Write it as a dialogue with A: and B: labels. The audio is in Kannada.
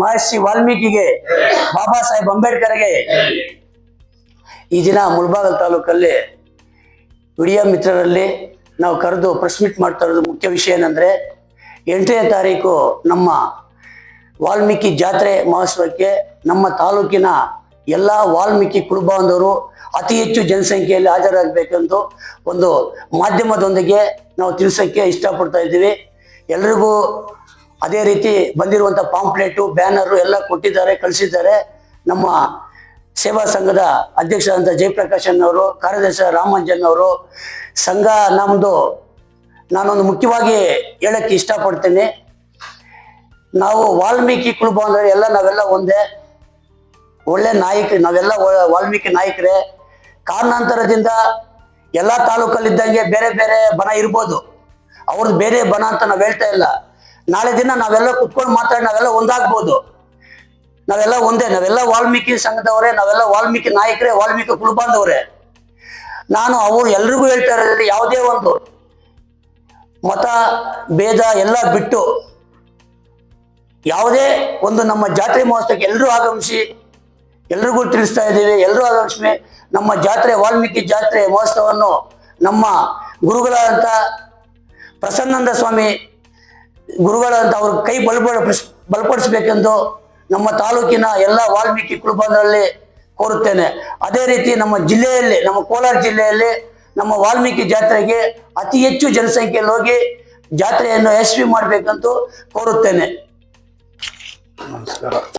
A: ಮಹರ್ಷಿ ವಾಲ್ಮೀಕಿಗೆ, ಬಾಬಾ ಸಾಹೇಬ್ ಅಂಬೇಡ್ಕರ್ಗೆ. ಈ ದಿನ ಮುಳಬಾಗಿಲು ತಾಲೂಕಲ್ಲಿ ವಿಡಿಯೋ ಮಿತ್ರರಲ್ಲಿ ನಾವು ಕರೆದು ಪ್ರೆಸ್ ಮೀಟ್ ಮಾಡ್ತಾ ಇರೋದು ಮುಖ್ಯ ವಿಷಯ ಏನಂದರೆ, 8ನೇ ತಾರೀಕು ನಮ್ಮ ವಾಲ್ಮೀಕಿ ಜಾತ್ರೆ ಮಹೋತ್ಸವಕ್ಕೆ ನಮ್ಮ ತಾಲೂಕಿನ ಎಲ್ಲ ವಾಲ್ಮೀಕಿ ಕುಟುಂಬದವರು ಅತಿ ಹೆಚ್ಚು ಜನಸಂಖ್ಯೆಯಲ್ಲಿ ಹಾಜರಾಗಬೇಕೆಂದು ಒಂದು ಮಾಧ್ಯಮದೊಂದಿಗೆ ನಾವು ತಿಳಿಸೋಕ್ಕೆ ಇಷ್ಟಪಡ್ತಾ ಇದ್ದೀವಿ. ಎಲ್ರಿಗೂ ಅದೇ ರೀತಿ ಬಂದಿರುವಂಥ ಪಾಂಪ್ಲೆಟು, ಬ್ಯಾನರು ಎಲ್ಲ ಕೊಟ್ಟಿದ್ದಾರೆ, ಕಳಿಸಿದ್ದಾರೆ. ನಮ್ಮ ಸೇವಾ ಸಂಘದ ಅಧ್ಯಕ್ಷರಾದಂಥ ಜಯಪ್ರಕಾಶನ್ ಅವರು, ಕಾರ್ಯದರ್ಶಿ ರಾಮಂಜನ್ ಅವರು, ಸಂಘ ನಮ್ಮದು. ನಾನೊಂದು ಮುಖ್ಯವಾಗಿ ಹೇಳಕ್ಕೆ ಇಷ್ಟಪಡ್ತೀನಿ, ನಾವು ವಾಲ್ಮೀಕಿ ಕುಟುಂಬ ಅಂದರೆ ನಾವೆಲ್ಲ ಒಂದೇ, ಒಳ್ಳೆ ನಾಯಕರು, ನಾವೆಲ್ಲ ವಾಲ್ಮೀಕಿ ನಾಯಕರೇ. ಕಾರಣಾಂತರದಿಂದ ಎಲ್ಲ ತಾಲೂಕಲ್ಲಿದ್ದಂಗೆ ಬೇರೆ ಬೇರೆ ಬಣ ಇರ್ಬೋದು, ಅವ್ರದ್ದು ಬೇರೆ ಬಣ ಅಂತ ನಾವು ಹೇಳ್ತಾ ಇಲ್ಲ. ನಾಳೆ ದಿನ ನಾವೆಲ್ಲ ಕುತ್ಕೊಂಡು ಮಾತಾಡಿ ನಾವೆಲ್ಲ ಒಂದಾಗ್ಬೋದು. ನಾವೆಲ್ಲ ಒಂದೇ, ನಾವೆಲ್ಲ ವಾಲ್ಮೀಕಿ ಸಂಘದವರೇ, ನಾವೆಲ್ಲ ವಾಲ್ಮೀಕಿ ನಾಯಕರೇ, ವಾಲ್ಮೀಕಿ ಕುಟುಂಬದವರೇ. ನಾನು ಅವರು ಎಲ್ರಿಗೂ ಹೇಳ್ತಾ ಇರೋದ್ರಲ್ಲಿ ಯಾವುದೇ ಒಂದು ಮತ ಭೇದ ಎಲ್ಲ ಬಿಟ್ಟು ಯಾವುದೇ ಒಂದು ನಮ್ಮ ಜಾತ್ರೆ ಮಹೋತ್ಸವಕ್ಕೆ ಎಲ್ಲರೂ ಆಗಮಿಸಿ, ಎಲ್ರಿಗೂ ತಿಳಿಸ್ತಾ ಇದ್ದೀವಿ, ಎಲ್ಲರೂ ಆಗಮಿಸಿ ನಮ್ಮ ಜಾತ್ರೆ ವಾಲ್ಮೀಕಿ ಜಾತ್ರೆ ಮಹೋತ್ಸವವನ್ನು ನಮ್ಮ ಗುರುಗಳಾದಂಥ ಪ್ರಸನ್ನಾನಂದ ಸ್ವಾಮಿ ಗುರುಗಳಂತ ಅವ್ರ ಕೈ ಬಲಪಡಿಸಬೇಕೆಂದು ನಮ್ಮ ತಾಲೂಕಿನ ಎಲ್ಲ ವಾಲ್ಮೀಕಿ ಕುಟುಂಬದಲ್ಲಿ ಕೋರುತ್ತೇನೆ. ಅದೇ ರೀತಿ ನಮ್ಮ ಜಿಲ್ಲೆಯಲ್ಲಿ, ನಮ್ಮ ಕೋಲಾರ ಜಿಲ್ಲೆಯಲ್ಲಿ ನಮ್ಮ ವಾಲ್ಮೀಕಿ ಜಾತ್ರೆಗೆ ಅತಿ ಹೆಚ್ಚು ಜನಸಂಖ್ಯೆಯಲ್ಲಿ ಹೋಗಿ ಜಾತ್ರೆಯನ್ನು ಯಶಸ್ವಿ ಮಾಡಬೇಕಂತೂ ಕೋರುತ್ತೇನೆ. ನಮಸ್ಕಾರ.